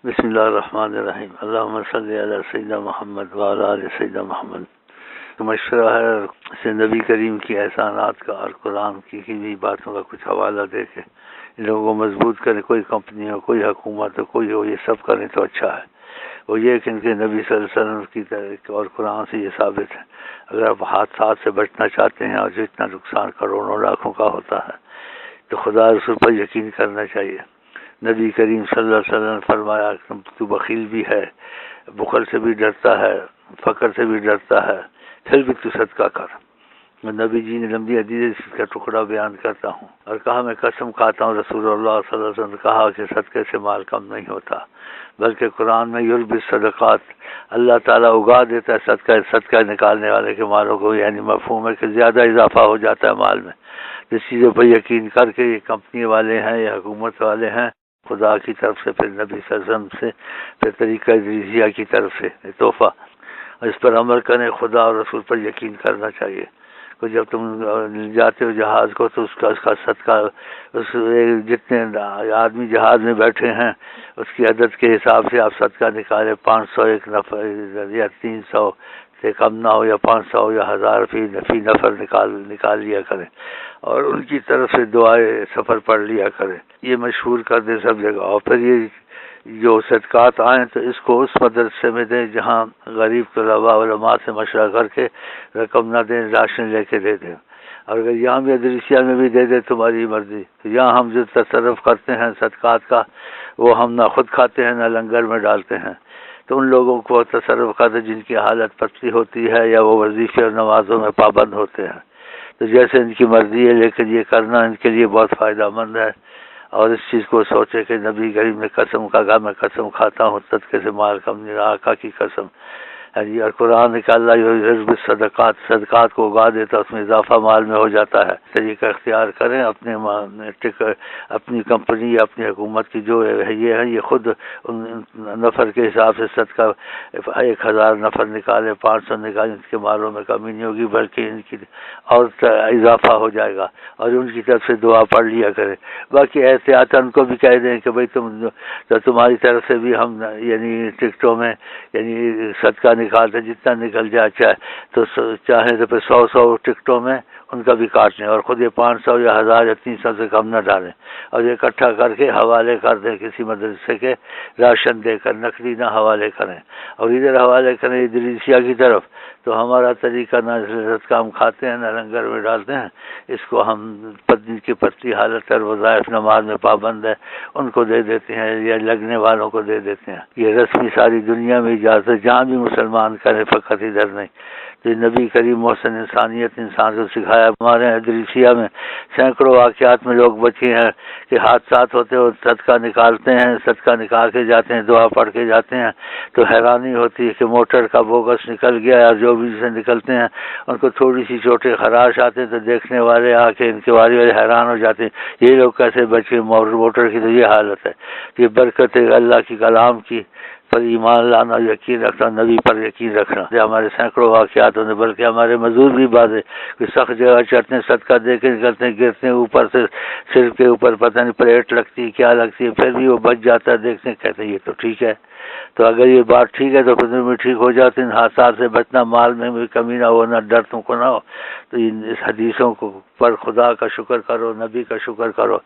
بسم اللہ الرحمن الرحیم۔ اللہم صلی علی سیدنا محمد وعلی آل سیدنا محمد۔ مشورہ ہے اسے نبی کریم کی احسانات کا اور قرآن کی بھی باتوں کا کچھ حوالہ دے کے ان لوگوں کو مضبوط کرے۔ کوئی کمپنی ہو، کوئی حکومت ہو، کوئی ہو، یہ سب کریں تو اچھا ہے۔ وہ یہ کہ ان کے نبی صلی اللہ علیہ وسلم کی طرح اور قرآن سے یہ ثابت ہے، اگر آپ حادثات سے بچنا چاہتے ہیں اور جتنا نقصان کروڑوں لاکھوں کا ہوتا ہے تو خدا رسول پر یقین کرنا چاہیے۔ نبی کریم صلی اللہ علیہ وسلم نے فرمایا تو بخیل بھی ہے، بخل سے بھی ڈرتا ہے، فقر سے بھی ڈرتا ہے، پھر بھی تو صدقہ کر۔ نبی جی نے لمبی حدیث کا ٹکڑا بیان کرتا ہوں اور کہا میں قسم کھاتا ہوں رسول اللہ صلی اللہ علیہ وسلم نے کہا کہ صدقے سے مال کم نہیں ہوتا، بلکہ قرآن میں یربی صدقات، اللہ تعالیٰ اگا دیتا ہے صدقہ نکالنے والے کے مالوں کو، یعنی مفہوم ہے کہ زیادہ اضافہ ہو جاتا ہے مال میں۔ جس چیزوں پر یقین کر کے یہ کمپنی والے ہیں یا حکومت والے ہیں، خدا کی طرف سے، پھر نبی صلی اللہ علیہ وسلم سے، پھر طریقہ ادریسیہ کی طرف سے تحفہ، اس پر عمل کریں۔ خدا اور رسول پر یقین کرنا چاہیے۔ تو جب تم جاتے ہو جہاز کو تو اس کا صدقہ، اس جتنے آدمی جہاز میں بیٹھے ہیں اس کی عدد کے حساب سے آپ صدقہ نکالیں۔ 500 ایک نفر یا 300 سے کم نہ ہو، یا 500 ہو یا 1000 فی نفر نکال لیا کریں، اور ان کی طرف سے دعائیں سفر پڑھ لیا کریں۔ یہ مشہور کر دیں سب جگہ۔ اور پھر یہ جو صدقات آئیں تو اس کو اس مدرسے میں دیں جہاں غریب طلباء علماء سے مشورہ کر کے رقم نہ دیں، راشن لے کے دے دیں۔ اور اگر یہاں بھی ادریسیہ میں بھی دے دیں تمہاری مرضی، تو یہاں ہم جو تصرف کرتے ہیں صدقات کا وہ ہم نہ خود کھاتے ہیں نہ لنگر میں ڈالتے ہیں، تو ان لوگوں کو تصرف کرتے جن کی حالت پتلی ہوتی ہے یا وہ وظیفے اور نمازوں میں پابند ہوتے ہیں، تو جیسے ان کی مرضی ہے، لیکن یہ کرنا ان کے لیے بہت فائدہ مند ہے۔ اور اس چیز کو سوچے کہ نبی کریم نے قسم کہا، میں قسم کھاتا ہوں صدقے سے مال کم نہیں، آقا کی قسم۔ اور قرآن نے کہا اللہ یربی صدقات، صدقات کو اگا دیتا، اس میں اضافہ مال میں ہو جاتا ہے۔ طریقہ اختیار کریں اپنی کمپنی یا اپنی حکومت کی جو ہے یہ ہے، یہ خود نفر کے حساب سے صدقہ 1000 نفر نکالے، 500 نکالے، ان کے مالوں میں کمی نہیں ہوگی بلکہ ان کی اور اضافہ ہو جائے گا، اور ان کی طرف سے دعا پڑھ لیا کرے۔ باقی احتیاطاً کو بھی کہہ دیں کہ بھئی تمہاری طرف سے بھی ہم یعنی ٹکٹوں میں یعنی صدقہ نکالتے جتنا نکل جائے، تو چاہیں تو پھر 100 ٹکٹوں میں ان کا بھی کاٹ لیں، اور خود یہ 500 یا 1000 یا 300 سے کم نہ ڈالیں، اور یہ اکٹھا کر کے حوالے کر دیں کسی مدرسے کے، راشن دے کر، نقدی نہ حوالے کریں۔ اور ادھر حوالے کریں ادریسیہ کی طرف، تو ہمارا طریقہ نہ صدقہ ہم کھاتے ہیں نہ لنگر میں ڈالتے ہیں، اس کو ہم جن کی پتلی حالت اور وظائف نماز میں پابند ہے ان کو دے دیتے ہیں، یا لگنے والوں کو دے دیتے ہیں۔ یہ رسمی ساری دنیا میں اجازت ہے، جہاں بھی مسلمان کریں، فقط ادھر نہیں۔ تو نبی کریم محسن انسانیت انسان کو سکھایا۔ ہمارے ادریسیہ میں سینکڑوں واقعات میں لوگ بچے ہیں کہ حادثات ہوتے ہو صدقہ نکالتے ہیں، صدقہ نکال کے جاتے ہیں، دعا پڑھ کے جاتے ہیں، تو حیرانی ہوتی ہے کہ موٹر کا بوگس نکل گیا، یا جو بھی سے نکلتے ہیں ان کو تھوڑی سی چوٹیں خراش آتے ہیں، تو دیکھنے والے آ کے ان کے بارے میں حیران ہو جاتے ہیں، یہ لوگ کیسے بچے موٹر کی۔ تو یہ حالت ہے، یہ برکت اللہ کی کلام کی پر ایمان لانا، یقین رکھنا، نبی پر یقین رکھنا۔ ہمارے سینکڑوں واقعات ہوتے، بلکہ ہمارے مزدور بھی بعض کہ سخت جگہ چڑھتے ہیں، صدقہ دے کے نکلتے ہیں، گرتے ہیں اوپر سے، سر کے اوپر پتہ نہیں پلیٹ لگتی ہے کیا لگتی ہے، پھر بھی وہ بچ جاتا ہے، دیکھتے ہیں کہتے ہیں یہ تو ٹھیک ہے۔ تو اگر یہ بات ٹھیک ہے تو پھر بھی ٹھیک ہو جاتے ہیں۔ حادثات سے بچنا، مال میں بھی کمی نہ ہو، نہ ڈر تم کو نہ ہو، تو اس حدیثوں کو پر خدا کا شکر کرو، نبی کا شکر کرو،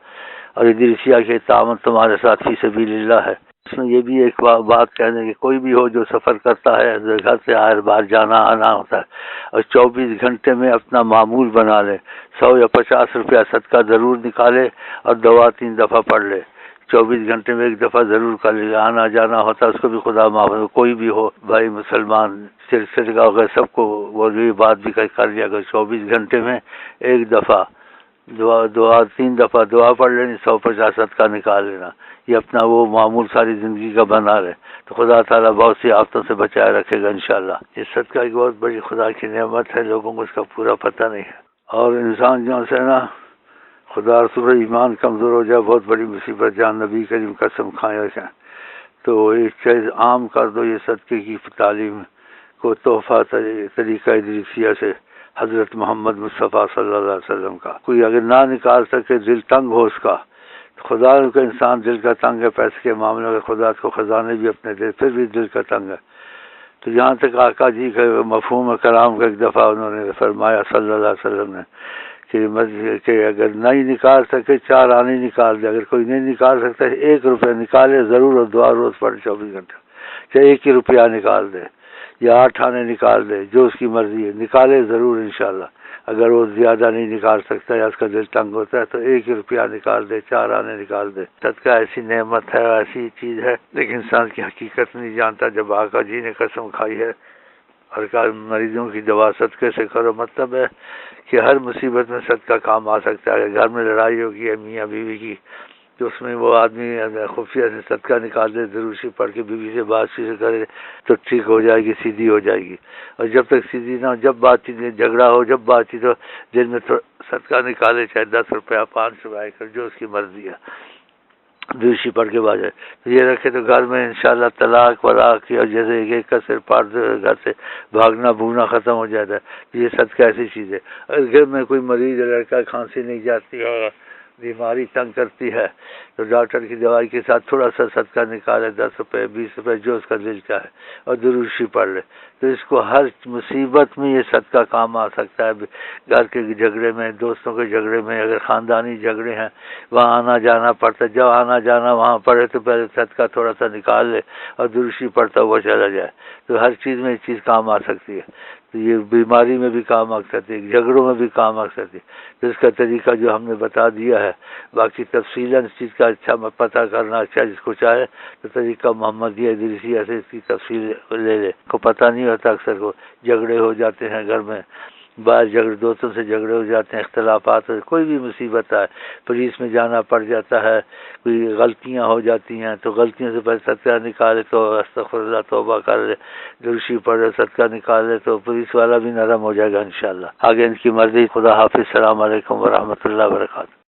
اور ادریسیہ کے تعاون تمہارے ساتھ فی سبیل اللہ ہے۔ اس میں یہ بھی ایک بات کہنے کہ کوئی بھی ہو جو سفر کرتا ہے، گھر سے ہر بار جانا آنا ہوتا ہے، اور 24 گھنٹے میں اپنا معمول بنا لے، 100 یا 50 روپیہ صدقہ ضرور نکالے، اور دعا 3 دفعہ پڑھ لے۔ 24 گھنٹے میں 1 دفعہ ضرور کر لے، آنا جانا ہوتا ہے اس کو بھی خدا معاف۔ کوئی بھی ہو بھائی مسلمان صدقہ وغیرہ سب کو وہ یہ بات بھی کر لیا کہ 24 گھنٹے میں 1 دفعہ دعا 3 دفعہ دعا پڑھ لینی، 150 صدقہ نکال لینا، یہ اپنا وہ معمول ساری زندگی کا بنا رہے، تو خدا تعالیٰ بہت سی آفتوں سے بچائے رکھے گا انشاءاللہ۔ یہ صدقہ ایک بہت بڑی خدا کی نعمت ہے، لوگوں کو اس کا پورا پتہ نہیں ہے۔ اور انسان جو ہے نا خدا رسول ایمان کمزور ہو جائے، بہت بڑی مصیبت، جہاں نبی کریم قسم کھائے رکھیں، تو ایک چیز عام کر دو، یہ صدقے کی تعلیم کو تحفہ طریقہ ادریسیہ سے حضرت محمد مصطفیٰ صلی اللہ علیہ وسلم کا۔ کوئی اگر نہ نکال سکے، دل تنگ ہو اس کا، خدا کا انسان دل کا تنگ ہے پیسے کے معاملے میں، خدا کو خزانے بھی اپنے دے، پھر بھی دل کا تنگ ہے. تو یہاں تک آقا جی کا مفہوم کلام کا ایک دفعہ انہوں نے فرمایا صلی اللہ علیہ وسلم نے کہ اگر نہیں نکال سکے 4 آنے نکال دے، اگر کوئی نہیں نکال سکتا 1 روپیہ نکالے ضرور، اور دعا روز پڑھے 24 گھنٹے، چاہے 1 ہی روپیہ نکال دے یا 8 آنے نکال دے، جو اس کی مرضی ہے، نکالے ضرور انشاءاللہ. اگر وہ زیادہ نہیں نکال سکتا یا اس کا دل تنگ ہوتا ہے تو 1 ہی روپیہ نکال دے، 4 آنے نکال دے. صدقہ ایسی نعمت ہے، ایسی چیز ہے، لیکن انسان کی حقیقت نہیں جانتا. جب آقا جی نے قسم کھائی ہے اور کہا مریضوں کی دوا صدقے سے کرو، مطلب ہے کہ ہر مصیبت میں صدقہ کام آ سکتا ہے. گھر میں لڑائی ہوگی ہے میاں بیوی کی، تو اس میں وہ آدمی خفیہ سے صدقہ نکال دے، دروشی پڑھ کے بیوی سے بات چیت کرے تو ٹھیک ہو جائے گی، سیدھی ہو جائے گی. اور جب تک سیدھی نہ ہو، جب بات چیت جھگڑا ہو، جب بات چیت ہو، دن میں صدقہ نکالے، چاہے 10 روپیہ 5 روپیہ کر، جو اس کی مرضی ہے، دروشی پڑھ کے باجائے تو یہ رکھے تو گھر میں انشاءاللہ طلاق وراق کی، اور جیسے ایک کا سر پاٹ گھر سے بھاگنا بھوگنا ختم ہو جاتا ہے. یہ صدقہ ایسی چیز ہے. اگر گھر میں کوئی مریض لڑکا کھانسی نہیں جاتی ہے، بیماری تنگ کرتی ہے، تو ڈاکٹر کی دوائی کے ساتھ تھوڑا سا صدقہ نکالے، 10 روپے 20 روپے، جو اس کا دل چاہے، اور دروشی پڑھ لے، تو اس کو ہر مصیبت میں یہ صدقہ کام آ سکتا ہے. گھر کے جھگڑے میں، دوستوں کے جھگڑے میں، اگر خاندانی جھگڑے ہیں، وہاں آنا جانا پڑتا ہے، جب آنا جانا وہاں پڑے تو پہلے صدقہ تھوڑا سا نکال لے اور دروشی پڑھتا ہوا چلا جائے، تو ہر چیز میں یہ چیز کام آ سکتی ہے. تو یہ بیماری میں بھی کام آ سکتی ہے، جھگڑوں میں بھی کام آ سکتی ہے. تو اس کا طریقہ جو ہم نے بتا دیا ہے، باقی تفصیلاً اس چیز کا اچھا پتہ کرنا اچھا، جس کو چاہے تو طریقہ محمدیہ ادریسیہ سے اس کی تفصیل لے لے. کو پتہ نہیں ہوتا، اکثر کو جھگڑے ہو جاتے ہیں گھر میں، بعض جھگڑے دوستوں سے جھگڑے ہو جاتے ہیں، اختلافات، کوئی بھی مصیبت آئے، پولیس میں جانا پڑ جاتا ہے، کوئی غلطیاں ہو جاتی ہیں، تو غلطیوں سے پہلے صدقہ نکالے تو استغفر اللہ، توبہ کر لے، دروشی پڑھے، صدقہ نکالے تو پولیس والا بھی نرم ہو جائے گا انشاءاللہ. آگے ان کی مرضی. خدا حافظ. السلام علیکم ورحمۃ اللہ وبرکاتہ.